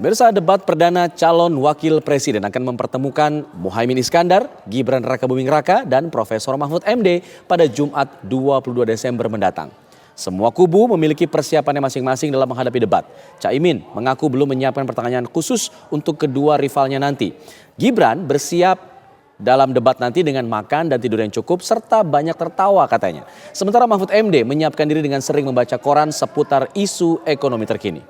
Pemirsa, debat perdana calon wakil presiden akan mempertemukan Muhaimin Iskandar, Gibran Rakabuming Raka, dan Profesor Mahfud MD pada Jumat 22 Desember mendatang. Semua kubu memiliki persiapannya masing-masing dalam menghadapi debat. Caimin mengaku belum menyiapkan pertanyaan khusus untuk kedua rivalnya nanti. Gibran bersiap dalam debat nanti dengan makan dan tidur yang cukup serta banyak tertawa katanya. Sementara Mahfud MD menyiapkan diri dengan sering membaca koran seputar isu ekonomi terkini.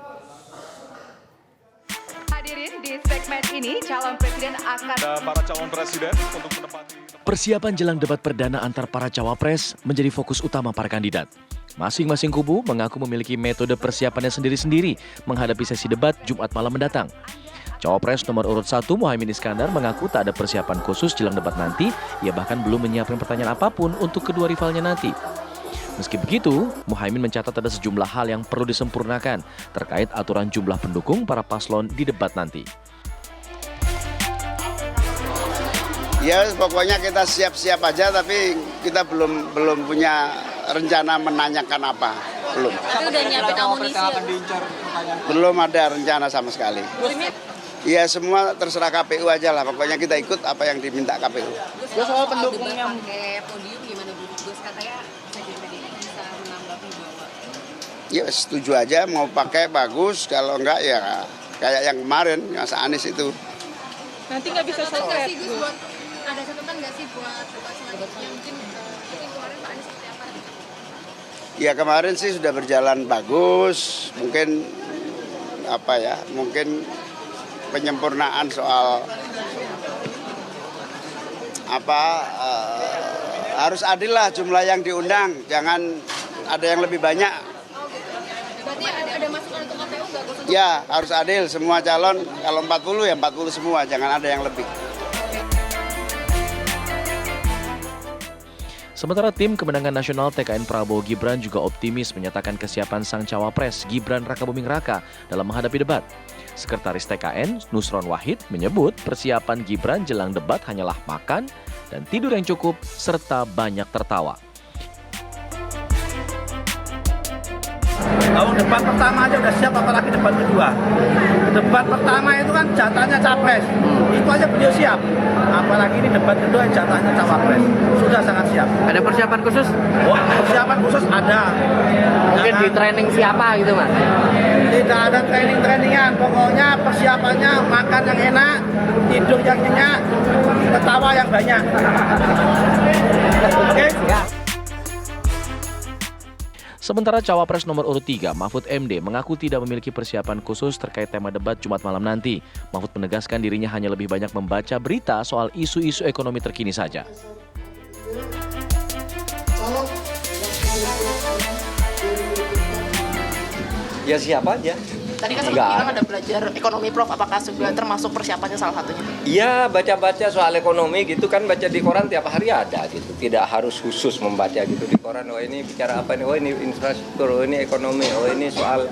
Ini calon presiden akan para calon presiden untuk menempati. Persiapan jelang debat perdana antar para cawapres menjadi fokus utama para kandidat. Masing-masing kubu mengaku memiliki metode persiapannya sendiri-sendiri menghadapi sesi debat Jumat malam mendatang. Cawapres nomor urut 1 Muhaimin Iskandar mengaku tak ada persiapan khusus jelang debat nanti. Ia bahkan belum menyiapkan pertanyaan apapun untuk kedua rivalnya nanti. Meski begitu, Muhaimin mencatat ada sejumlah hal yang perlu disempurnakan terkait aturan jumlah pendukung para paslon di debat nanti. Ya pokoknya kita siap-siap aja, tapi kita belum punya rencana menanyakan apa, belum. Tapi udah nyiapin amunisi ya? Belum ada rencana sama sekali. Ya semua terserah KPU aja lah, pokoknya kita ikut apa yang diminta KPU. Gus, soal pendukungnya pakai podium gimana Gus? Katanya bisa menanggapi bahwa Ya setuju aja, mau pakai bagus, kalau enggak ya kayak yang kemarin, Mas Anies itu. Nanti nggak bisa sosmed. Ada catatan nggak sih buat debat selanjutnya? Mungkin kemarin Pak Anies seperti apa? Ya kemarin sih sudah berjalan bagus, mungkin apa ya, mungkin penyempurnaan soal apa harus adil lah jumlah yang diundang, jangan ada yang lebih banyak. Berarti ada masukan untuk KPU nggak Gus? Ya harus adil, semua calon kalau 40 ya 40 semua, jangan ada yang lebih. Sementara tim kemenangan nasional TKN Prabowo Gibran juga optimis menyatakan kesiapan sang cawapres Gibran Rakabuming Raka dalam menghadapi debat. Sekretaris TKN Nusron Wahid menyebut persiapan Gibran jelang debat hanyalah makan dan tidur yang cukup serta banyak tertawa. Kalau debat pertama aja udah siap, apalagi debat kedua. Debat pertama itu kan jatahnya capres, itu aja beliau siap. Apalagi ini debat kedua jatahnya cawapres, sudah sangat siap. Ada persiapan khusus? Wah, persiapan khusus ada. Mungkin di training siapa gitu Mas? Tidak ada training-trainingan, pokoknya persiapannya makan yang enak, tidur yang nyenyak, ketawa yang banyak. Oke? Sementara cawapres nomor urut 3 Mahfud MD mengaku tidak memiliki persiapan khusus terkait tema debat Jumat malam nanti. Mahfud menegaskan dirinya hanya lebih banyak membaca berita soal isu-isu ekonomi terkini saja. Ya siapa aja. Tadi kan sempat bilang ada belajar ekonomi Prof, apakah juga termasuk persiapannya salah satunya? Iya, baca-baca soal ekonomi gitu kan, baca di koran tiap hari ada gitu. Tidak harus khusus membaca gitu di koran. Oh ini bicara apa nih? Oh ini infrastruktur, oh ini ekonomi, oh ini soal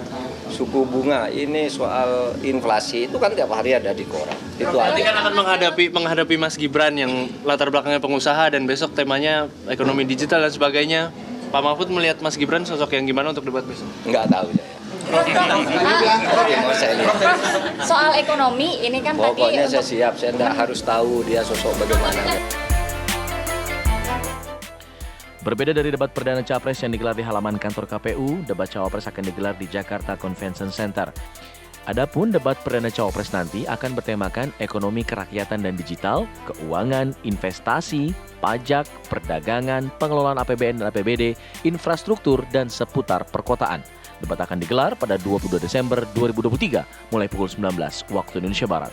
suku bunga, ini soal inflasi. Itu kan tiap hari ada di koran. Itu nanti ada. kan akan menghadapi Mas Gibran yang latar belakangnya pengusaha dan besok temanya ekonomi digital dan sebagainya. Pak Mahfud melihat Mas Gibran sosok yang gimana untuk debat besok? Nggak tahu saya. Soal ekonomi ini kan Pokoknya tadi saya siap, saya tidak harus tahu dia sosok bagaimana. Berbeda dari debat perdana capres yang digelar di halaman kantor KPU, debat cawapres akan digelar di Jakarta Convention Center. Adapun debat perdana cawapres nanti akan bertemakan ekonomi kerakyatan dan digital, keuangan, investasi, pajak, perdagangan, pengelolaan APBN dan APBD, infrastruktur, dan seputar perkotaan. Debat akan digelar pada 22 Desember 2023 mulai pukul 19 waktu Indonesia Barat.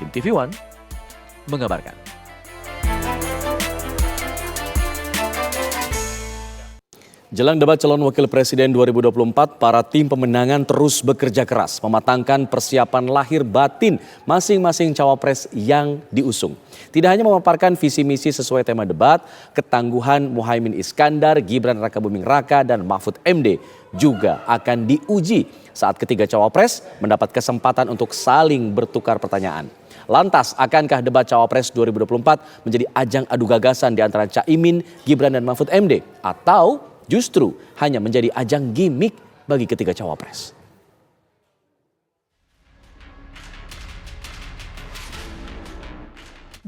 Tim TV One mengabarkan. Jelang debat calon wakil presiden 2024, para tim pemenangan terus bekerja keras mematangkan persiapan lahir batin masing-masing cawapres yang diusung. Tidak hanya memaparkan visi misi sesuai tema debat, ketangguhan Muhaimin Iskandar, Gibran Rakabuming Raka, dan Mahfud MD juga akan diuji saat ketiga cawapres mendapat kesempatan untuk saling bertukar pertanyaan. Lantas, akankah debat cawapres 2024 menjadi ajang adu gagasan di antara Caimin, Gibran, dan Mahfud MD? Atau justru hanya menjadi ajang gimmick bagi ketiga cawapres?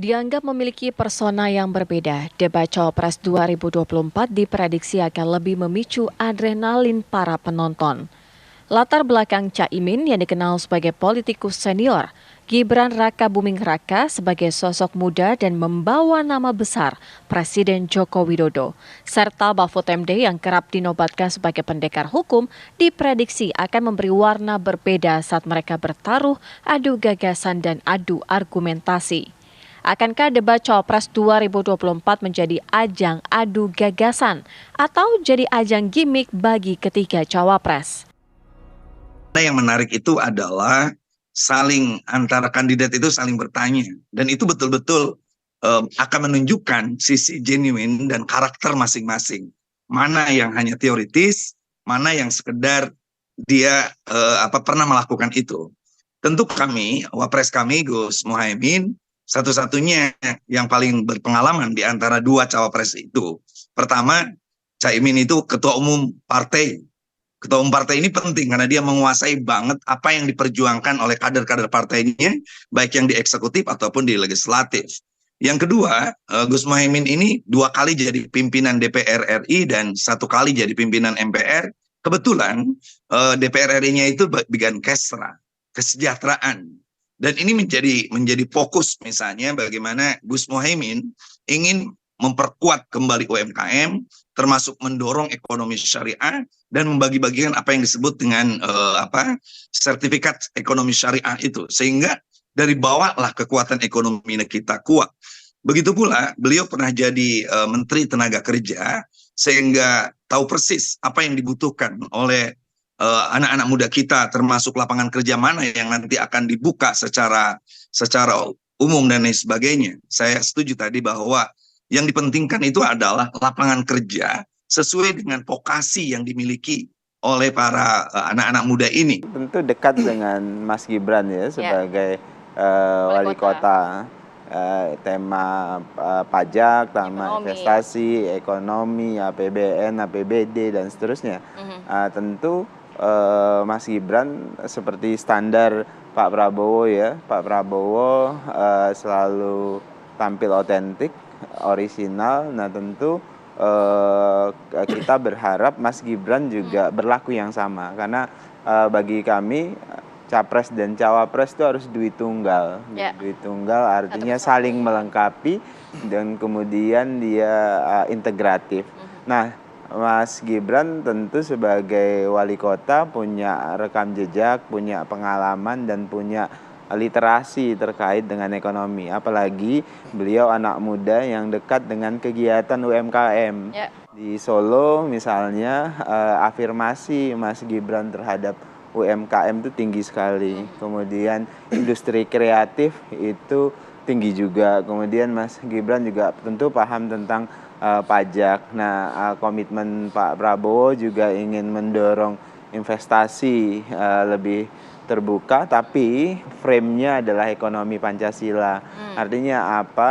Dianggap memiliki persona yang berbeda, debat Cawapres 2024 diprediksi akan lebih memicu adrenalin para penonton. Latar belakang Caimin yang dikenal sebagai politikus senior, Gibran Rakabuming Raka sebagai sosok muda dan membawa nama besar Presiden Joko Widodo, serta Mahfud MD yang kerap dinobatkan sebagai pendekar hukum diprediksi akan memberi warna berbeda saat mereka bertaruh, adu gagasan dan adu argumentasi. Akankah debat Cawapres 2024 menjadi ajang adu gagasan atau jadi ajang gimmick bagi ketiga Cawapres? Yang menarik itu adalah antara kandidat itu saling bertanya, dan itu betul-betul akan menunjukkan sisi genuine dan karakter masing-masing. Mana yang hanya teoritis, mana yang sekedar dia pernah melakukan itu. Tentu kami, wapres kami Gus Muhaimin, satu-satunya yang paling berpengalaman di antara dua cawapres itu. Pertama, Caimin itu ketua umum partai. Ketua umum partai ini penting karena dia menguasai banget apa yang diperjuangkan oleh kader-kader partainya, baik yang di eksekutif ataupun di legislatif. Yang kedua, Gus Muhaimin ini 2 kali jadi pimpinan DPR RI dan 1 kali jadi pimpinan MPR. Kebetulan DPR RI-nya itu bagian kesra, kesejahteraan. Dan ini menjadi fokus misalnya bagaimana Gus Muhaimin ingin memperkuat kembali UMKM, termasuk mendorong ekonomi syariah dan membagi-bagikan apa yang disebut dengan sertifikat ekonomi syariah itu, sehingga dari bawahlah kekuatan ekonomi kita kuat. Begitu pula beliau pernah jadi Menteri Tenaga Kerja, sehingga tahu persis apa yang dibutuhkan oleh anak-anak muda kita, termasuk lapangan kerja mana yang nanti akan dibuka secara umum dan lain sebagainya. Saya setuju tadi bahwa yang dipentingkan itu adalah lapangan kerja sesuai dengan vokasi yang dimiliki oleh para anak-anak muda ini. Tentu dekat dengan Mas Gibran ya sebagai wali kota. Tema pajak, tema investasi, ekonomi, APBN, APBD dan seterusnya. Tentu Mas Gibran seperti standar Pak Prabowo ya, Pak Prabowo selalu tampil otentik, orisinal. Nah tentu kita berharap Mas Gibran juga berlaku yang sama, karena bagi kami Capres dan Cawapres itu harus duit tunggal. Duit tunggal artinya saling melengkapi dan kemudian dia integratif. Nah, Mas Gibran tentu sebagai wali kota punya rekam jejak, punya pengalaman dan punya literasi terkait dengan ekonomi. Apalagi beliau anak muda yang dekat dengan kegiatan UMKM. Di Solo misalnya afirmasi Mas Gibran terhadap UMKM itu tinggi sekali. Kemudian industri kreatif itu tinggi juga. Kemudian Mas Gibran juga tentu paham tentang pajak. Nah, komitmen Pak Prabowo juga ingin mendorong investasi lebih terbuka, tapi frame-nya adalah ekonomi Pancasila. Artinya apa?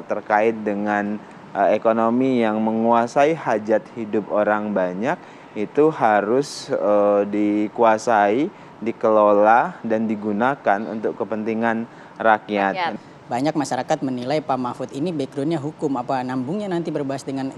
Terkait dengan ekonomi yang menguasai hajat hidup orang banyak, itu harus dikuasai, dikelola, dan digunakan untuk kepentingan rakyat. Banyak masyarakat menilai Pak Mahfud ini backgroundnya hukum, apa nambungnya nanti berbahas dengan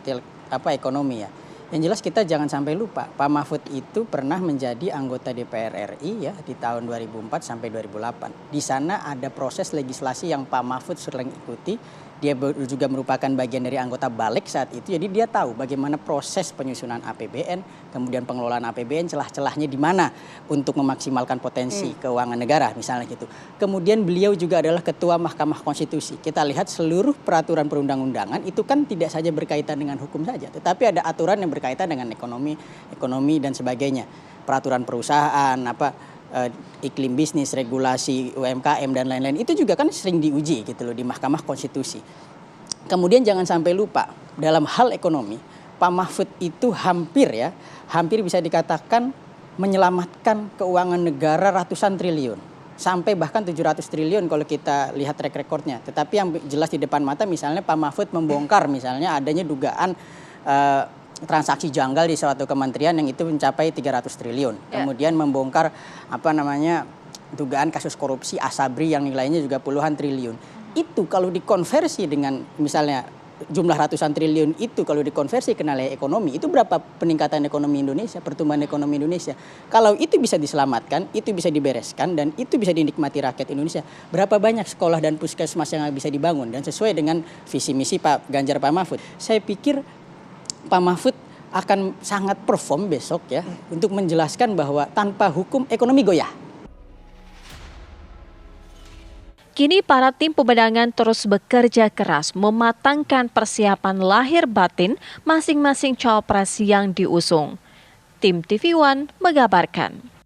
ekonomi ya. Yang jelas kita jangan sampai lupa, Pak Mahfud itu pernah menjadi anggota DPR RI ya di tahun 2004 sampai 2008. Di sana ada proses legislasi yang Pak Mahfud sering ikuti. Dia juga merupakan bagian dari anggota Balik saat itu. Jadi dia tahu bagaimana proses penyusunan APBN, kemudian pengelolaan APBN, celah-celahnya di mana untuk memaksimalkan potensi keuangan negara misalnya gitu. Kemudian beliau juga adalah ketua Mahkamah Konstitusi. Kita lihat seluruh peraturan perundang-undangan itu kan tidak saja berkaitan dengan hukum saja, tetapi ada aturan yang berkaitan dengan ekonomi dan sebagainya. Peraturan perusahaan, iklim bisnis, regulasi UMKM dan lain-lain itu juga kan sering diuji gitu loh di Mahkamah Konstitusi. Kemudian jangan sampai lupa dalam hal ekonomi, Pak Mahfud itu hampir bisa dikatakan menyelamatkan keuangan negara ratusan triliun. Sampai bahkan 700 triliun kalau kita lihat track recordnya. Tetapi yang jelas di depan mata misalnya Pak Mahfud membongkar misalnya adanya dugaan transaksi janggal di suatu kementerian yang itu mencapai 300 triliun. Kemudian membongkar dugaan kasus korupsi Asabri yang nilainya juga puluhan triliun. itu kalau dikonversi dengan misalnya jumlah ratusan triliun itu kalau dikonversi ke nilai ekonomi, itu berapa peningkatan ekonomi Indonesia, pertumbuhan ekonomi Indonesia. Kalau itu bisa diselamatkan, itu bisa dibereskan, dan itu bisa dinikmati rakyat Indonesia, berapa banyak sekolah dan puskesmas yang bisa dibangun, dan sesuai dengan visi misi Pak Ganjar, Pak Mahfud. Saya pikir Pak Mahfud akan sangat perform besok ya, untuk menjelaskan bahwa tanpa hukum ekonomi goyah. Kini para tim pemenangan terus bekerja keras mematangkan persiapan lahir batin masing-masing cawapres yang diusung. Tim TV One mengabarkan.